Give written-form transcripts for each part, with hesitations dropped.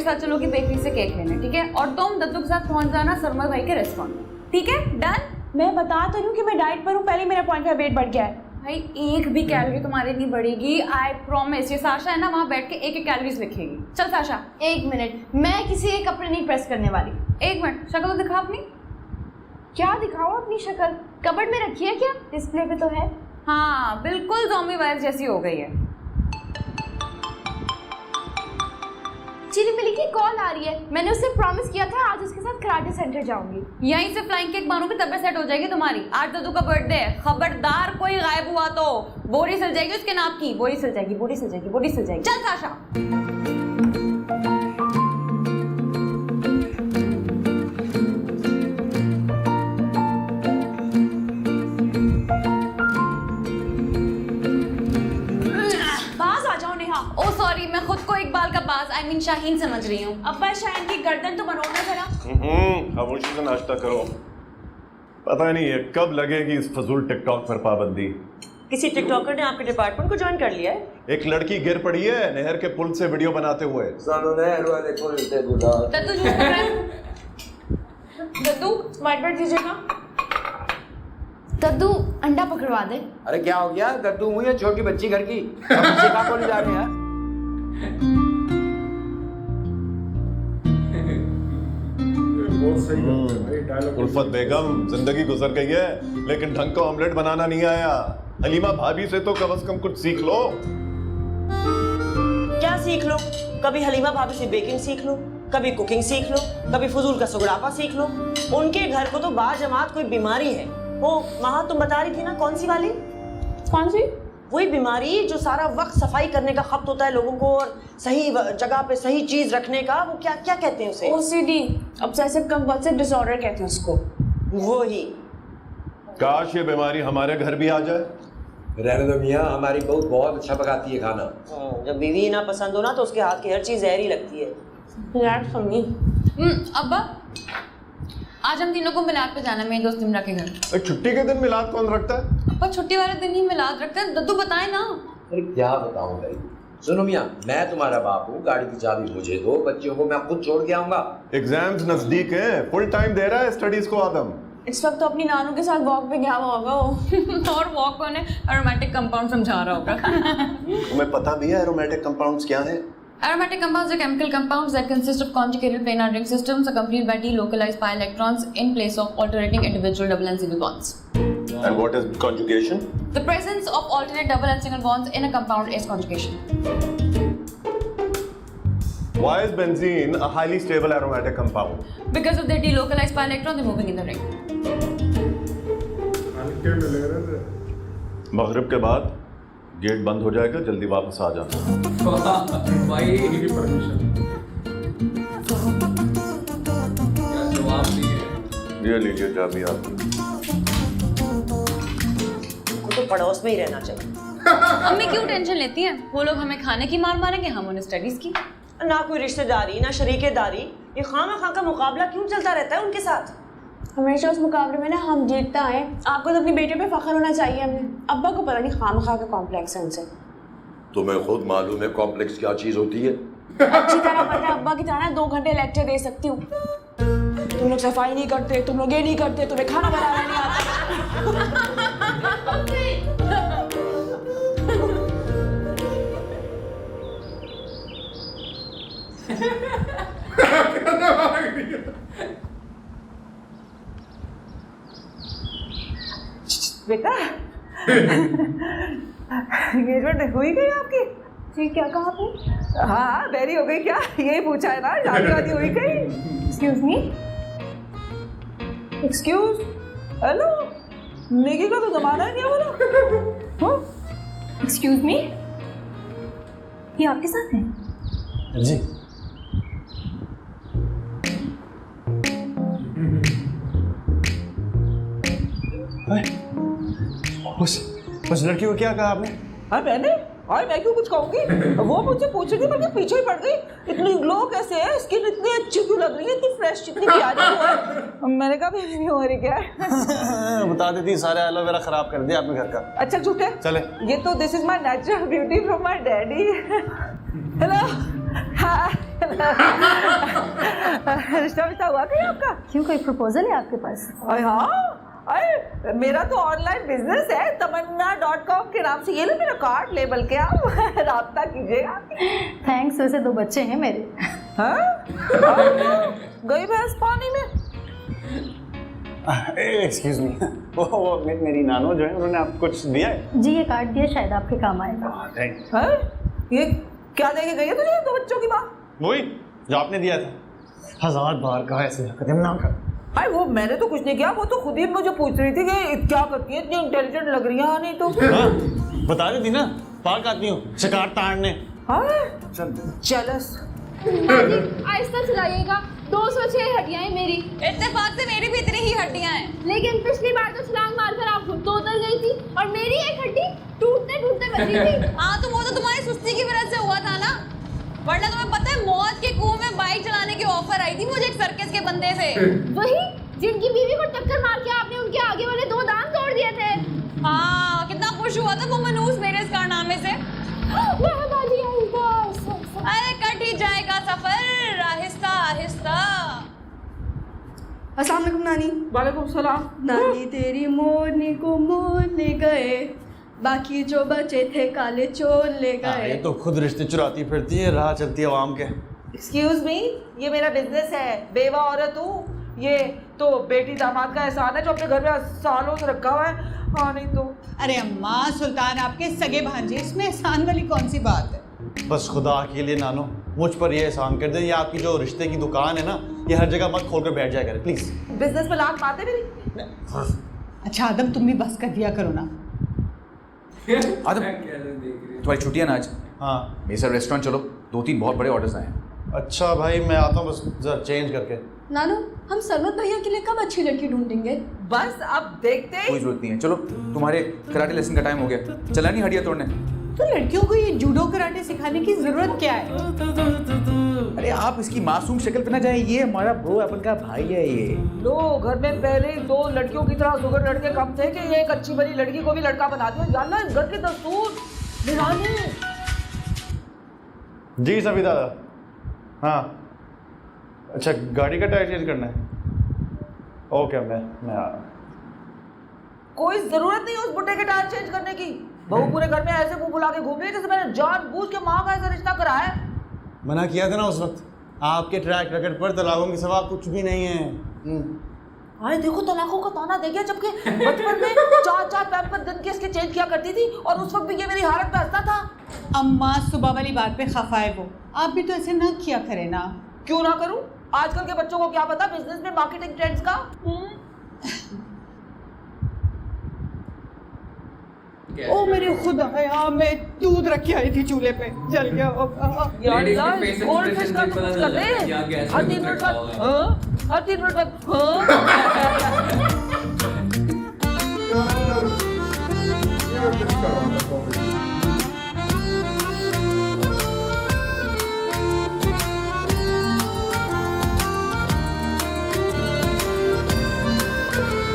साथ चलोगी बेकरी से केक लेने, ठीक है? और तुम दद्दू के साथ पहुंच जाना सरमद भाई के रेस्टोरेंट में, ठीक है? डन? मैं बता तो रही हूँ कि मैं डाइट पर हूँ, पहले मेरा 0.5 वेट बढ़ गया है। भाई एक भी कैलोरी तुम्हारी नहीं बढ़ेगी, आई प्रॉमिस। ये साशा है ना, वहाँ बैठ के एक कैलोरीज लिखेगी। चल साशा। 1 मिनट, मैं किसी के कपड़े नहीं प्रेस करने वाली। 1 मिनट, शक्ल तो दिखा अपनी। क्या दिखाओ अपनी शक्ल? कबर्ड में रखी है क्या? डिस्प्ले पे तो है। हाँ बिल्कुल ज़ॉम्बी वायरस जैसी हो गई है। चिली मिली की कॉल आ रही है, मैंने उससे प्रॉमिस किया था आज उसके साथ कराटे सेंटर जाऊंगी। यहीं से फ्लाइंग केक मारूंगी तब सेट हो जाएगी तुम्हारी। आज दद्दू का बर्थडे है, खबरदार कोई गायब हुआ तो बोरी सिल जाएगी उसके नाप की। बोरी सिल जाएगी, बोरी सिल जाएगी, बोरी सिल जाएगी। चल साशा। ओ सॉरी, मैं खुद को इकबाल का बाज आई मीन शाहीन समझ रही हूँ। अब्बा शाहीन की गर्दन तो बनोना जरा। खामोशी से नाश्ता करो। पता नहीं है कब लगेगी इस फजूल टिकटॉक पर पाबंदी। किसी टिकटॉकर ने आपके डिपार्टमेंट को ज्वाइन कर लिया है? एक लड़की गिर पड़ी है नहर के पुल से वीडियो बनाते हुए। दद्दू जूस पी रहा है? दद्दू व्हाइट ब्रेड दीजिएगा। दद्दू अंडा पकड़वा दे। अरे क्या हो गया? दद्दू हुई है छोटी बच्ची घर की, बच्चे कहाँ को ले जा रहे हैं? बहुत सही भाई डायलॉग। उल्फत बेगम, जिंदगी गुजर गई है लेकिन ढंग का ऑमलेट बनाना नहीं आया। हलीमा भाभी से तो कम से कम कुछ सीख लो। क्या सीख लो? कभी हलीमा भाभी से बेकिंग सीख लो, कभी कुकिंग सीख लो, कभी फजूल का सुगड़ापा सीख लो। उनके घर को तो बाजमात कोई बीमारी है। वो महा तुम बता रही थी ना, कौन सी वाली? कौन सी? वही बीमारी जो सारा वक्त सफाई करने का खप्त होता है लोगों को और सही जगह पे सही चीज रखने का। वो क्या क्या कहते हैं उसे? OCD, ऑब्सेसिव कंपल्सिव डिसऑर्डर कहते हैं उसको। वो ही। काश ये बीमारी हमारे घर भी आ जाए। रहने दो मियाँ, हमारी बहू बहुत अच्छा पकाती है खाना। जब बीवी ही ना पसंद हो ना तो उसके हाथ की हर चीज जहरी लगती है। Relax mummy. अब्बा आज हम तीनों को मिलाद पे जाना है मेरे दोस्त निमरा के घर। छुट्टी के दिन मिलाद कौन रखता है? अब्बा छुट्टी वाले दिन ही मिलाद रखते हैं। दद्दू बताए ना। अरे क्या बताऊँ भाई। सुनो मियाँ, मैं तुम्हारा बाप हूँ, गाड़ी की चाबी मुझे दो, बच्चों को मैं खुद छोड़ के आऊंगा। एग्जाम्स नजदीक हैं, फुल टाइम दे रहा है स्टडीज को आदम। इस वक्त तो अपनी नानू के साथ वॉक पे गया हुआ होगा वो। और वॉक पे उन्हें एरोमेटिक कंपाउंड समझा रहा होगा। तुम्हें पता भी है एरोमेटिक कंपाउंड्स क्या हैं? Aromatic compounds are chemical compounds that consist of conjugated planar ring systems accompanied by delocalized pi electrons in place of alternating individual double and single bonds. And what is conjugation? The presence of alternate double and single bonds in a compound is conjugation. Why is benzene a highly stable aromatic compound? Because of their delocalized pi electrons moving in the ring. हल्के में ले रहे थे। मगरिब के बाद gate बंद हो जाएगा, जल्दी वापस आ जाना। भाई परमिशन। क्या जवाब दिए? ये लीजिए चाबी आपकी। उनको तो पड़ोस में ही रहना चाहिए। अम्मी क्यों टेंशन लेती हैं? वो लोग हमें खाने की मार मारेंगे, हम उन्हें स्टडीज की। ना कोई रिश्तेदारी ना शरीकेदारी, ये खामा का मुकाबला क्यों चलता रहता है उनके साथ? हमेशा उस मुकाबले में ना हम जीतता है। आपको तो अपने बेटे पे फख्र होना चाहिए। हमने अब्बा को पता नहीं खामखा का कॉम्प्लेक्स है उनसे। तुम्हें खुद मालूम है कॉम्प्लेक्स क्या चीज होती है? अच्छी तरह पता है, अब्बा की तरह ना 2 घंटे लेक्चर दे सकती हूँ। तुम लोग सफाई नहीं करते, तुम लोग ये नहीं करते, तुम्हें खाना बनाना नहीं आता। बेटा एंगेजमेंट हुई गई आपकी? जी क्या कहा आपने? हाँ देरी हो गई क्या? यही पूछा है ना, शादी वादी हुई गई? Excuse me. एक्सक्यूज हेलो, नेकी का तो जमाना है क्या बोलो? एक्सक्यूज मी, ये आपके साथ है? जी उस लड़की को क्या कहा आपने? हाँ मैंने, और मैं क्यों कुछ कहूँगी? वो मुझसे पूछेगी, मैं पीछे ही पड़ गई। इतनी ग्लो कैसे है, स्किन इतनी अच्छी क्यों लग रही है, इतनी फ्रेश, इतनी प्यारी क्यों है? मैंने कहा बेबी हो रही क्या है? बता देती, सारे एलोवेरा खराब कर दिया आपने घर का। अच्छा झूठे चले। ये तो this is my natural beauty from my daddy. Hello हाँ रिश्ता विश्ता हुआ कहीं आपका? क्यों, कोई प्रपोजल है आपके पास? अरे हाँ, अरे मेरा तो ऑनलाइन बिजनेस है tamanna.com के नाम से। ये लो मेरा कार्ड, लेबल के आप राब्ता कीजिएगा। थैंक्स, वैसे 2 बच्चे हैं मेरे। हाँ? गई भैंस पानी में? एक्सक्यूज मी, वो मेरी नानो जो है उन्होंने आपको कुछ दिया है? जी, ये कार्ड दिया, शायद आपके काम आएगा। थैंक्स। हाँ? ये क्या देके गई है तुझे 2 बच्चों की माँ? वही जो आपने दिया था। 1000 बार कहा ऐसे कदम ना कर। अरे वो मैंने तो कुछ नहीं किया, वो तो खुद ही मुझे पूछ रही थी कि क्या करती है, इतनी इंटेलिजेंट लग रही है। नहीं तो हाँ, बता रही थी ना, पार्क आती हूँ शिकार ताड़ने। हाँ? जेलस। आहिस्ता चलाइएगा, 206 हड्डियां हैं मेरी। इत्तेफाक से मेरी भी इतनी ही हड्डियां हैं। लेकिन पिछली बार तो छलांग मारकर आप खुद तो उतर गई थी और मेरी एक हड्डी टूटते टूटते बची थी। हाँ तो वो तो तुम्हारी सुस्ती की वजह से हुआ था ना, वरना तुम्हें पता है मौत के कुएं में बाइक चलाने की ऑफर आई थी मुझे एक सर्कस के बंदे से। वही जिनकी बीवी को टक्कर मार के आपने उनके आगे वाले 2 दांत तोड़ दिए थे। हाँ, कितना खुश हुआ था वो मनूस मेरे इस कारनामे से। अरे कट ही जाएगा सफर, आहिस्ता आहिस्ता। अस्सलाम वालेकुम नानी। वालेकुम सलाम। नानी तेरी मोरनी को मोर ले गए, बाकी जो बचे थे काले चोर ले ये गए। तो खुद रिश्ते चुराती फिरती है, राह चलती है आवाम के। एक्सक्यूज मी, ये मेरा बिजनेस है, बेवा औरत हूँ। ये तो बेटी दामाद का एहसान है जो अपने घर में सालों से रखा हुआ है। हाँ नहीं तो। अरे अम्मा, सुल्तान आपके सगे भांजे, इसमें एहसान वाली कौन सी बात है? बस खुदा के लिए नानो मुझ पर ये एहसान कर दे, ये आपकी जो रिश्ते की दुकान है ना, ये हर जगह मत खोल कर बैठ जाया करे प्लीज। बिजनेस में लात मारते मेरी। अच्छा आदम, तुम भी बस कर दिया करो ना। आदम, तुम्हारी छुट्टियां ना आज? हाँ। मेरे साथ रेस्टोरेंट चलो, 2-3 बहुत बड़े ऑर्डर्स आए हैं। अच्छा भाई, मैं आता हूँ बस जरा चेंज करके। नानू, हम सरवत भैया के लिए कब अच्छी लड़की ढूंढेंगे? बस अब देखते कोई जरूरत नहीं है, चलो तुम्हारे कराटे लेसन का टाइम हो गया, चला नहीं हड्डियां तोड़ने? तो लड़कियों को ये जूडो कराटे सिखाने की जरूरत क्या है? अरे आप इसकी मासूम शक्ल पे ना जाए, ये हमारा ब्रो, अपन का भाई है ये। लो, घर में पहले 2 लड़कियों की तरह सुगर लड़के कम थे कि ये एक अच्छी बड़ी लड़की को भी लड़का बना दिया। जानना इस घर के दस्तूर। निरानी। जी सभी दादा। हाँ, अच्छा गाड़ी का टायर चेंज करना है? ओके, मैं आ रहा हूँ। कोई जरूरत नहीं उस बुड्ढे के टायर चेंज करने की। बहू पूरे घर में ऐसे मुंह बुला के घूम रही है जैसे मैंने जानबूझ के माँ का ऐसा रिश्ता कराया है। मना किया था ना उस वक्त, आपके ट्रैक रिकॉर्ड पर तलाकों की सवा कुछ भी नहीं है। अरे देखो, तलाकों का ताना दे गया, जबकि बचपन में 4-4 पैम्पर दिन के इसके चेंज किया करती थी और उस वक्त भी ये मेरी हालत पे हंसता था। अम्मा, सुबह वाली बात पे खफा है वो, आप भी तो ऐसे ना किया करें ना। क्यों ना करूं? आजकल के बच्चों को क्या पता बिजनेस में मार्केटिंग ट्रेंड्स का। ओ मेरे खुदाया, मैं दूध रख के आई थी चूल्हे पे, जल गया होगा। गोल्ड फिश का तो कुछ कर दे। हर 3 मिनट बाद हर 3 मिनट बाद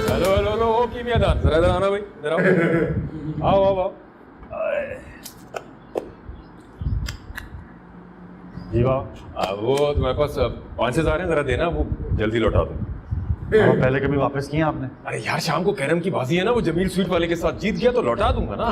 हेलो हेलो हेलो, ओ कीमियादार, जरा इधर आना भाई, इधर आओ। आओ। जी वाह, वो तुम्हारे पास 5,000 हैं, जरा देना, वो जल्दी लौटा दो। पहले कभी वापस किए आपने? अरे यार, शाम को कैरम की बाजी है ना, वो जमील स्वीट वाले के साथ जीत गया तो लौटा दूंगा ना।